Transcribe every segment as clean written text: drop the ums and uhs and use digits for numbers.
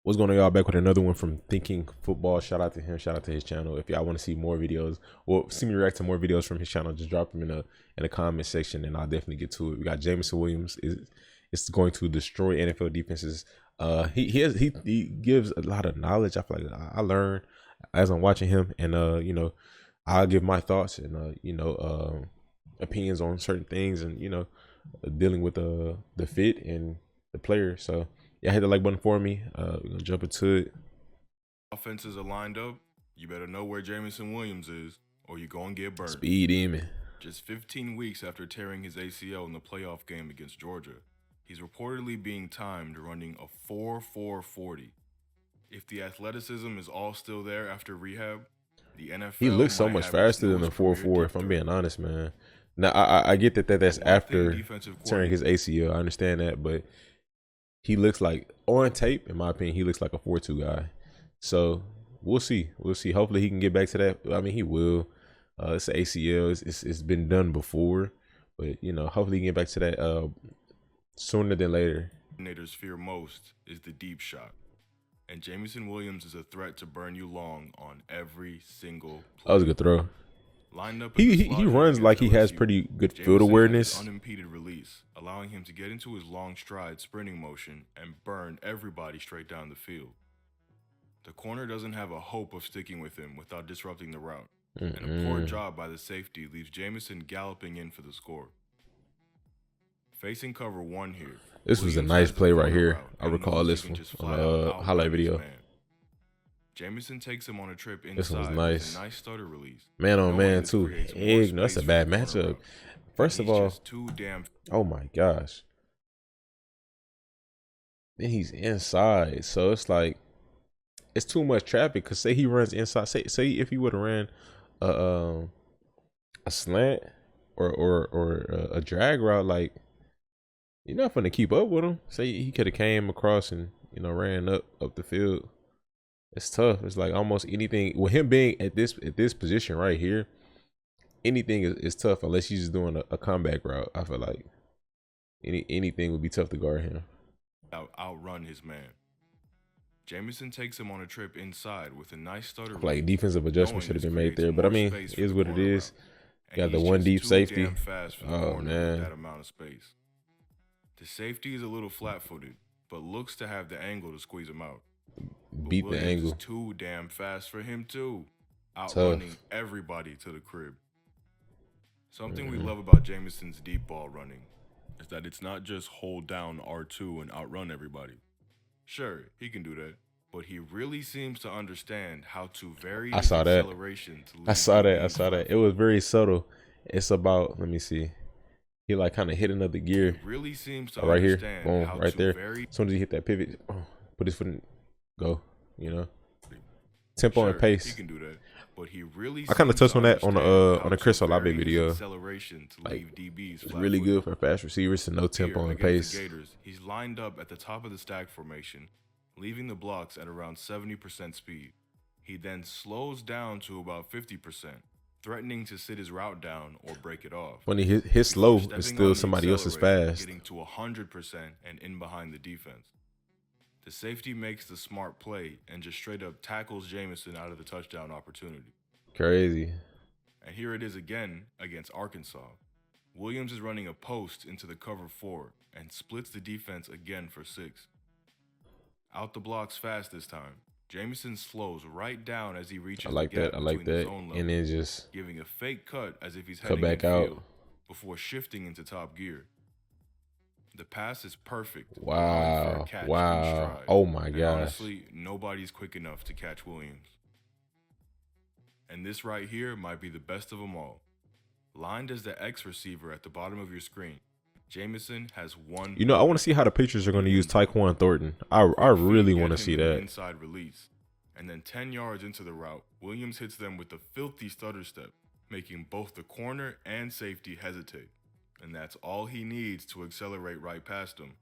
What's going on, y'all? Back with another one from Thinking Football. Shout out to him. Shout out to his channel. If y'all want to see more videos or see me react to more videos from his channel, just drop them in the comment section, and I'll definitely get to it. We got Jameson Williams is going to destroy NFL defenses. He gives a lot of knowledge. I feel like I learn as I'm watching him, and I'll give my thoughts and opinions on certain things, and dealing with the fit and the player. So yeah, hit the like button for me. We're gonna jump into it. Offenses are lined up, you better know where Jameson Williams is, or you're going to get burned. Speed demon. Just 15 weeks after tearing his ACL in the playoff game against Georgia, he's reportedly being timed running a 4.440. If the athleticism is all still there after rehab, the NFL He looks so much faster than the 4.4. If I'm being honest, man. Now I get that's after tearing his ACL. I understand that, but he looks like, on tape, in my opinion, he looks like a 4.2 guy. So we'll see. We'll see. Hopefully he can get back to that. I mean, he will. It's an ACL. It's been done before, but hopefully he can get back to that sooner than later. Coordinators fear most is the deep shot, and Jameson Williams is a threat to burn you long on every single play. That was a good throw. Lined up he runs like he has pretty good field awareness. Unimpeded release, allowing him to get into his long stride sprinting motion and burn everybody straight down the field. The corner doesn't have a hope of sticking with him without disrupting the route, and a poor job by the safety leaves Jameson galloping in for the score. Facing cover one here. This was a nice play right here. I recall this one on the highlight video. Jameson takes him on a trip inside. This was nice. With a nice stutter release. Man on man too. Egg, no, that's a bad matchup. First of all, oh my gosh. Then he's inside, so it's like it's too much traffic. Cause say he runs inside. Say if he would have ran a slant or a drag route, like you're not gonna keep up with him. Say he could have came across and ran up the field. It's tough. It's like almost anything with him being at this position right here. Anything is tough unless he's just doing a comeback route. I feel like anything would be tough to guard him. Outrun his man. Jameson takes him on a trip inside with a nice stutter. Like defensive adjustment should have been made there, but I mean, it is what it is. Got the one deep safety. Oh man. That amount of space. The safety is a little flat-footed, but looks to have the angle to squeeze him out. Beat the angle. Is too damn fast for him too, outrunning everybody to the crib. Something we love about Jameson's deep ball running is that it's not just hold down R2 and outrun everybody. Sure, he can do that, but he really seems to understand how to vary his acceleration. I saw that. It was very subtle. It's about, let me see. He like kind of hit another gear. He really seems to right here, boom, right there. As soon as he hit that pivot, put his foot in. Go, tempo and pace. He can do that, but he really I kind of touched on that on the Chris Olave video. Like, DBs it's really good for fast receivers to know tempo and pace. He's lined up at the top of the stack formation, leaving the blocks at around 70% speed. He then slows down to about 50%, threatening to sit his route down or break it off. When his slow is still somebody else's fast. Getting to 100% and in behind the defense. The safety makes the smart play and just straight up tackles Jameson out of the touchdown opportunity. Crazy. And here it is again against Arkansas. Williams is running a post into the cover 4 and splits the defense again for 6. Out the blocks fast this time. Jameson slows right down as he reaches I like that. And then just giving a fake cut as if he's heading back out before shifting into top gear. The pass is perfect. Wow. Oh my gosh. Honestly, nobody's quick enough to catch Williams. And this right here might be the best of them all. Lined as the X receiver at the bottom of your screen, Jameson has one. I want to see how the Patriots are going to use Tyquan Thornton. I really want to see that. Inside release. And then 10 yards into the route, Williams hits them with a filthy stutter step, making both the corner and safety hesitate. And that's all he needs to accelerate right past him.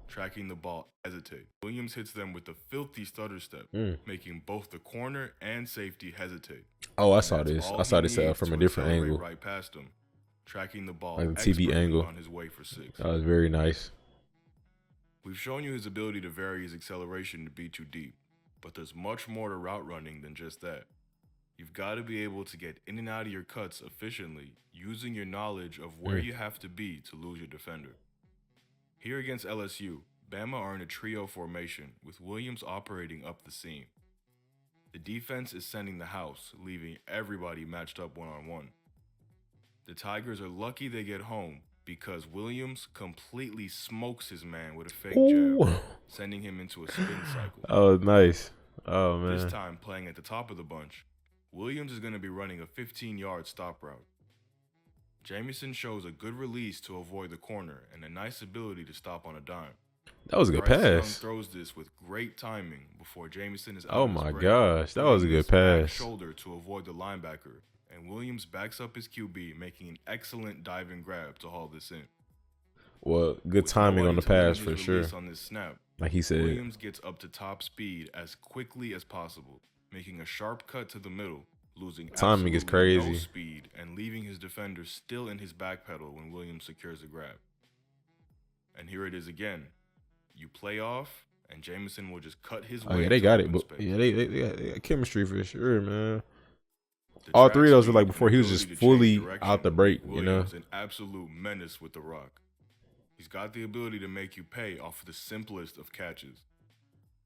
Tracking the ball, hesitate. Williams hits them with a filthy stutter step, making both the corner and safety hesitate. Oh, I saw this. I saw this from a different angle. Right past him. Tracking the ball like the TV angle on his way for 6. That was very nice. We've shown you his ability to vary his acceleration to beat you deep, but there's much more to route running than just that. You've got to be able to get in and out of your cuts efficiently using your knowledge of where Mm. you have to be to lose your defender. Here against LSU, Bama are in a trio formation with Williams operating up the seam. The defense is sending the house, leaving everybody matched up one-on-one. The Tigers are lucky they get home because Williams completely smokes his man with a fake Ooh. jab, sending him into a spin cycle. Oh, nice. Oh, man. This time, playing at the top of the bunch, Williams is going to be running a 15-yard stop route. Jameson shows a good release to avoid the corner and a nice ability to stop on a dime. That was a good Bryce Young pass. throws this with great timing before Jameson is out Oh, of my break, gosh. That was a hitting good this back pass. shoulder to avoid the linebacker, and Williams backs up his QB, making an excellent diving grab to haul this in. Well, good With timing on nobody the to limit pass his for sure. release on this snap, Like he said. Williams gets up to top speed as quickly as possible, making a sharp cut to the middle, losing Timing is absolutely no crazy. speed and leaving his defender still in his back pedal when Williams secures the grab. And here it is again. You play off, and Jameson will just cut his way. Oh, yeah, they to got it. open But space. yeah, they got chemistry for sure, man. The All track three of those were speed like and before he was ability just to change fully direction out the make break, you know? Williams an absolute menace with the rock. He's got the ability to make you pay off the simplest of catches.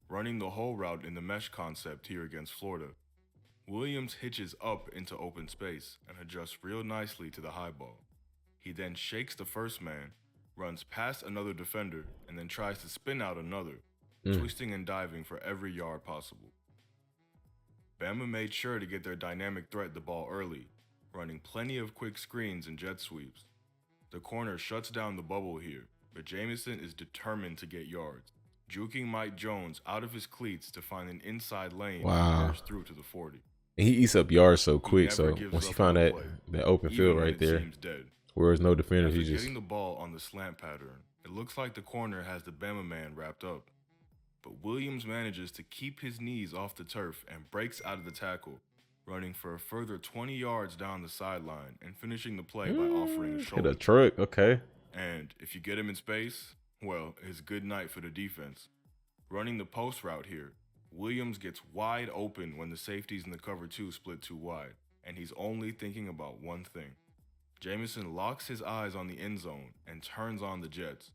Running the whole route in the mesh concept here against Florida, Williams hitches up into open space and adjusts real nicely to the high ball. He then shakes the first man, runs past another defender, and then tries to spin out another, twisting and diving for every yard possible. Bama made sure to get their dynamic threat the ball early, running plenty of quick screens and jet sweeps. The corner shuts down the bubble here, but Jameson is determined to get yards, juking Mike Jones out of his cleats to find an inside lane Wow. and burst through to the 40. And he eats up yards so quick. never So gives once he up found on a that, play, that open even field when right it there, seems dead. where there's no defender, After he just getting the ball on the slant pattern, it looks like the corner has the Bama man wrapped up. But Williams manages to keep his knees off the turf and breaks out of the tackle, running for a further 20 yards down the sideline and finishing the play by offering a hit shoulder. a truck. Okay. And if you get him in space, well, it's good night for the defense. Running the post route here, Williams gets wide open when the safeties in the cover 2 split too wide, and he's only thinking about one thing. Jameson locks his eyes on the end zone and turns on the jets,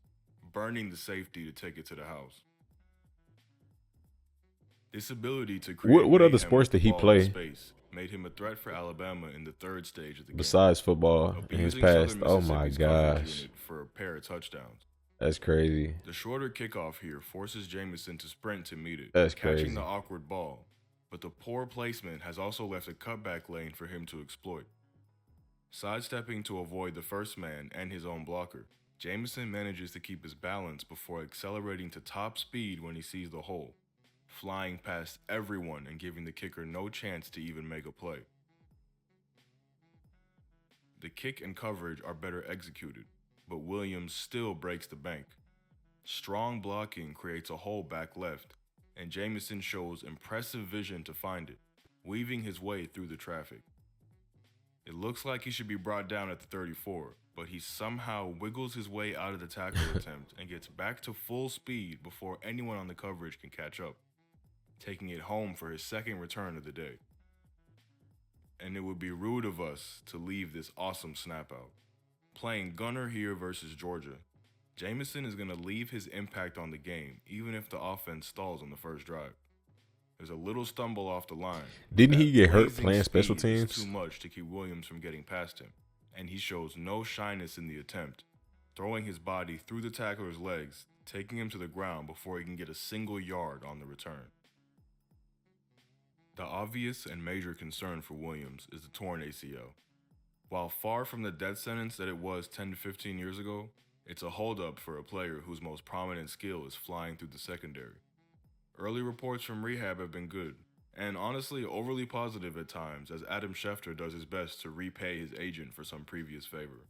burning the safety to take it to the house. This ability to create What other mayhem sports with the did he ball in play? space made him a threat for Alabama in the third stage of the game. Besides football in his abusing past. Southern Oh my Mississippi's coverage gosh. unit for a pair of touchdowns. That's crazy. The shorter kickoff here forces Jameson to sprint to meet it, That's catching crazy. the awkward ball, but the poor placement has also left a cutback lane for him to exploit. Sidestepping to avoid the first man and his own blocker, Jameson manages to keep his balance before accelerating to top speed when he sees the hole, flying past everyone and giving the kicker no chance to even make a play. The kick and coverage are better executed, but Williams still breaks the bank. Strong blocking creates a hole back left, and Jameson shows impressive vision to find it, weaving his way through the traffic. It looks like he should be brought down at the 34, but he somehow wiggles his way out of the tackle attempt and gets back to full speed before anyone on the coverage can catch up, taking it home for his second return of the day. And it would be rude of us to leave this awesome snap out. Playing gunner here versus Georgia, Jameson is going to leave his impact on the game even if the offense stalls on the first drive. There's a little stumble off the line. Didn't he That get hurt blazing playing special speed is teams? too much to keep Williams from getting past him, and he shows no shyness in the attempt, throwing his body through the tackler's legs, taking him to the ground before he can get a single yard on the return. The obvious and major concern for Williams is the torn ACL. While far from the death sentence that it was 10 to 15 years ago, it's a holdup for a player whose most prominent skill is flying through the secondary. Early reports from rehab have been good, and honestly overly positive at times as Adam Schefter does his best to repay his agent for some previous favor.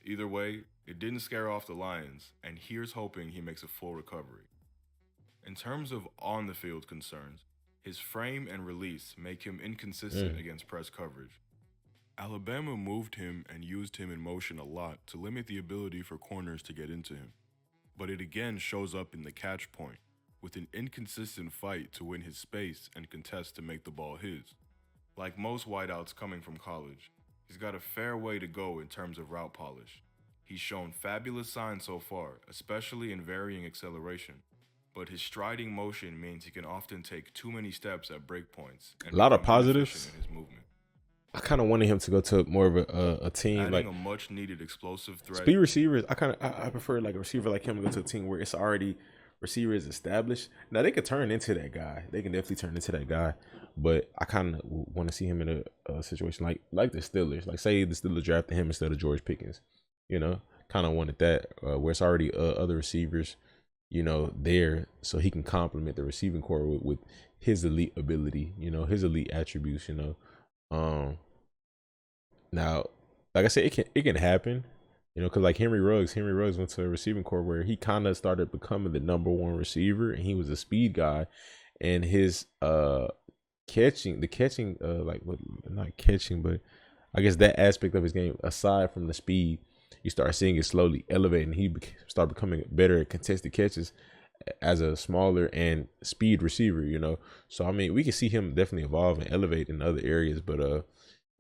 Either way, it didn't scare off the Lions, and here's hoping he makes a full recovery. In terms of on-the-field concerns, his frame and release make him inconsistent against press coverage. Alabama moved him and used him in motion a lot to limit the ability for corners to get into him. but it again shows up in the catch point, with an inconsistent fight to win his space and contest to make the ball his. Like most wideouts coming from college, he's got a fair way to go in terms of route polish. He's shown fabulous signs so far, especially in varying acceleration, but his striding motion means he can often take too many steps at breakpoints and A lot of become positives. inefficient in his movement. I kind of wanted him to go to more of a team Adding like a much-needed explosive threat. speed receivers. I prefer like a receiver like him to go to a team where it's already receivers established. Now they could turn into that guy. They can definitely turn into that guy. But I kind of want to see him in a situation like the Steelers. Like say the Steelers drafted him instead of George Pickens. You know, kind of wanted that where it's already other receivers, you know, there, so he can complement the receiving core with his elite ability. You know, his elite attributes. You know. Now, like I said, it can happen, you know, because like Henry Ruggs went to a receiving core where he kind of started becoming the #1 receiver, and he was a speed guy, and his catching, like what, not catching, but I guess that aspect of his game, aside from the speed, you start seeing it slowly elevating. He started becoming better at contested catches as a smaller and speed receiver, you know. So I mean, we can see him definitely evolve and elevate in other areas, but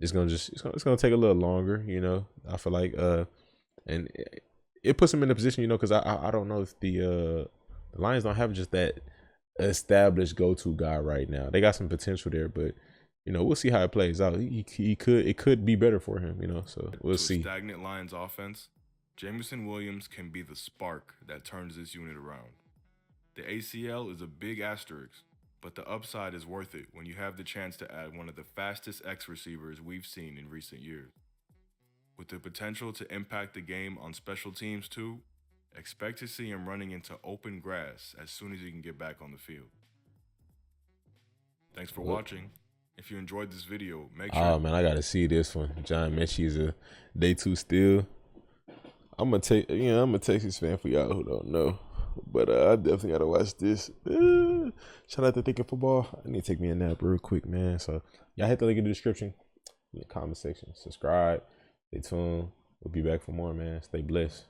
it's gonna take a little longer, you know. I feel like and it puts him in a position, you know, because I don't know if the Lions don't have just that established go-to guy right now. They got some potential there, but you know, we'll see how it plays out. It could be better for him, you know. So we'll see. Stagnant Lions offense, Jameson Williams can be the spark that turns this unit around. The ACL is a big asterisk, but the upside is worth it when you have the chance to add one of the fastest X receivers we've seen in recent years. With the potential to impact the game on special teams too, expect to see him running into open grass as soon as he can get back on the field. Thanks for watching. If you enjoyed this video, make sure. Oh man, I gotta see this one. John Mechie's a day 2 steal. I'm a Texas fan for y'all who don't know, but I definitely gotta watch this. Shout out to Thinking Football. I need to take me a nap real quick, man. So y'all hit the link in the description, in the comment section. Subscribe. Stay tuned. We'll be back for more, man. Stay blessed.